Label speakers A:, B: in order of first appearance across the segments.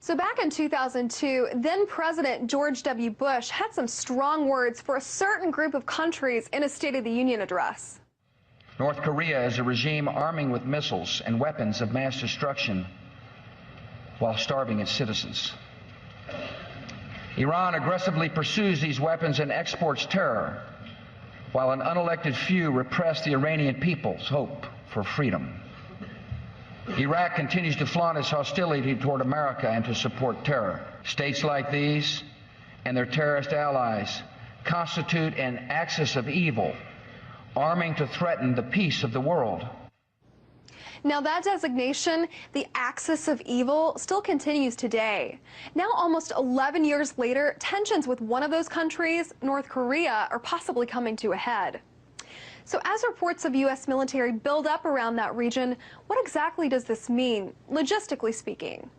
A: So back in 2002, then President George W. Bush had some strong words for a certain group of countries in a State of the Union address.
B: North Korea is a regime arming with missiles and weapons of mass destruction while starving its citizens. Iran aggressively pursues these weapons and exports terror, while an unelected few repress the Iranian people's hope for freedom. Iraq continues to flaunt its hostility toward America and to support terror. States like these and their terrorist allies constitute an axis of evil, arming to threaten the peace of the world.
A: Now that designation, the axis of evil, still continues today. Now, almost 11 years later, tensions with one of those countries, North Korea, are possibly coming to a head. So as reports of U.S. military build up around that region, what exactly does this mean, logistically speaking?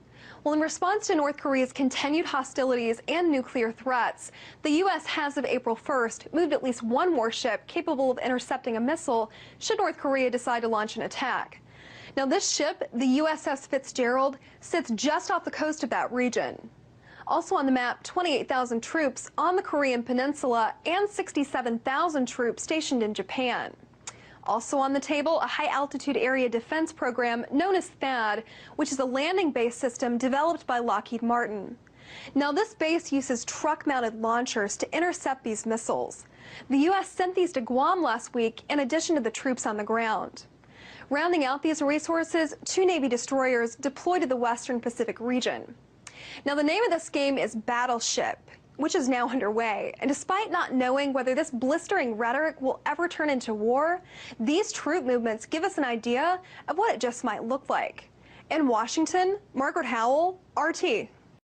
A: Well, in response to North Korea's continued hostilities and nuclear threats, the U.S. has, of April 1st, moved at least one warship capable of intercepting a missile should North Korea decide to launch an attack. Now, this ship, the USS Fitzgerald, sits just off the coast of that region. Also on the map, 28,000 troops on the Korean peninsula and 67,000 troops stationed in Japan. Also on the table, a high-altitude area defense program known as THAAD, which is a landing base system developed by Lockheed Martin. Now, this base uses truck-mounted launchers to intercept these missiles. The U.S. sent these to Guam last week in addition to the troops on the ground. Rounding out these resources, 2 Navy destroyers deployed to the Western Pacific region. Now, the name of this game is Battleship, which is now underway. And despite not knowing whether this blistering rhetoric will ever turn into war, these troop movements give us an idea of what it just might look like. In Washington, Margaret Howell, RT.